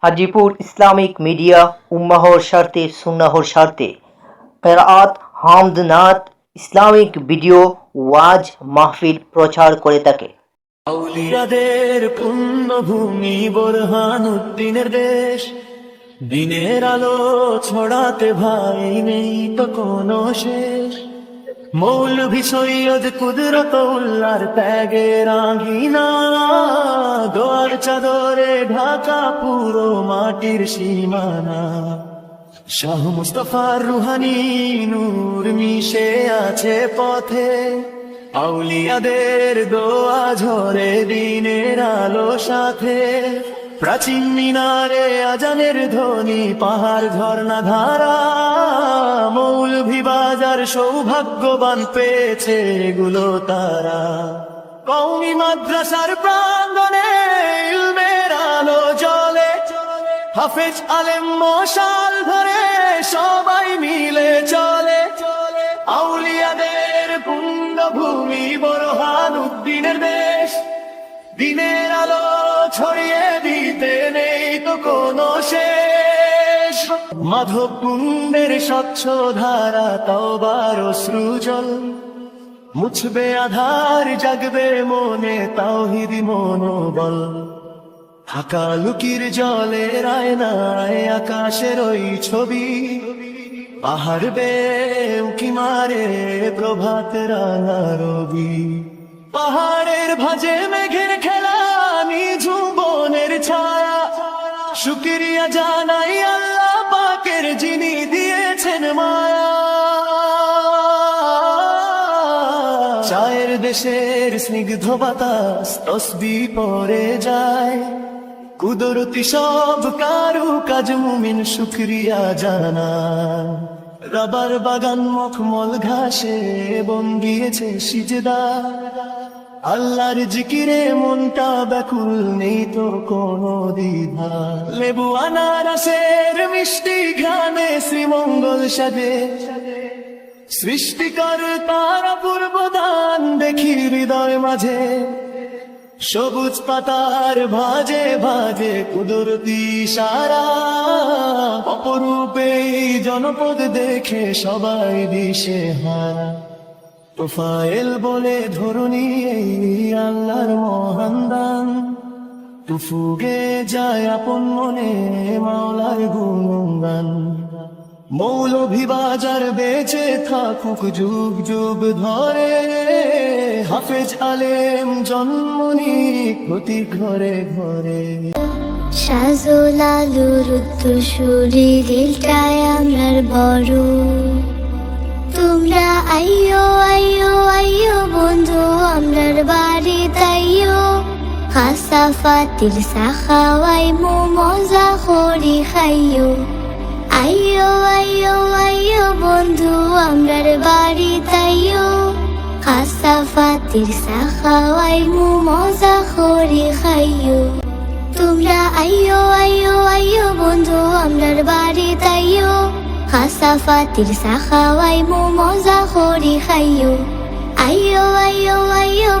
Hajipur Islamic media উম্মাহর স্বার্থে সুন্নাহর স্বার্থে কেরাত হামদ নাত ইসলামিক ভিডিও ওয়াজ মাহফিল প্রচার করে থাকে। আউলিয়াদের পুণ্যভূমি বোরহানুদ্দিনের দেশ, দিনের আলো ছড়াতে ভাই নেই তো কোনো শেষ। মৌলভী সৈয়দ কুদরতউল্লাহর ত্যাগের আঙ্গিনা, দোয়ার চাদরে ঢাকা পুরো মাটির সীমানা। শাহ মুস্তাফার রুহানি নূর মিশে আছে পথে, আউলিয়াদের দোয়া ঝরে দিনের আলো সাথে। প্রাচীন মিনারে আজানের ধ্বনি, পাহাড় ঝর্ণা ধারা, মৌলভী বাজার সৌভাগ্যবান পেয়েছে এগুলো তারা। কওমি মাদ্রাসার প্রাঙ্গণে ইলমের আলো জ্বলে, হাফেজ আলেম মশাল ধরে সবাই মিলে চলে। আউলিয়াদের পুণ্যভূমি বোরহানুদ্দিনের দেশ, দিনের আলো ছড়িয়ে দিতে নেই তো কোনো শেষ। মাধব কুণ্ডের স্বচ্ছ ধারা তওবার অশ্রুজল, মুছবে আধার জাগবে মনে তাওহীদ মনোবল। হাকালুকির জলের আয়নায় আকাশের ওই ছবি, পাহাড় বেয়ে উঁকি মারে প্রভাত রাঙা রবি। পাহাড়ের ভাঁজে মেঘের খেলা, নিঝুম বনের ছায়া, শুকরিয়া জানাই আল্লাহ পাকের যিনি দিয়েছেন মায়া। চায়ের দেশের স্নিগ্ধ বাতাস তসবিহ পড়ে যায়, কুদরতি সব কারু কাজ মুমিন শুকরিয়া জানায়। রাবার বাগান মখমল ঘাসে বন গিয়েছে সিজদা, আল্লাহর জিকিরে মনটা ব্যাকুল নেই তো কোনো দ্বিধা। লেবু আনারসের মিষ্টি ঘ্রাণে শ্রীমঙ্গল সাজে, সৃষ্টিকর্তার অপূর্ব দান দেখি হৃদয় মাঝে। সবুজ পাতার ভাজে ভাজে কুদরতি সারা, অপরূপে জনপদ দেখে সবাই দিশে হারা। তোফায়েল বলে ধরুনি এই আল্লাহর মহান দান, তুফুগে যায় আপন মনে মাওলার গুণগান। মৌলভী বাজার বেঁচে থাকুক যুগ যুগ ধরে, হাফেজ আলেম জন্ম নিক প্রতি ঘরে ঘরে। সাজল আলুর উত্তরসূরি দিলটায় আমার বড়, তোমরা আইয়ো আইয়ো আইয়ো বন্ধু আমরার বাড়ি তাইয়ো। হাসাফাতির সাখাওয়াই মো মজা করি খাইয়ো। আইয়ো আইয়ো আইয়ো বন্ধু আমরার বাড়ি তাইয়ো। হাসাফাতির সাখাওয়াই মো মজা করি খাইয়ো। তোমরা আইয়ো আইয়ো আইয়ো বন্ধু আমরার বাড়ি তাইয়ো। হাসাফাতির সাখাওয়াই মো মজা করি খাইয়ো। আইয়ো আইয়ো আইয়ো।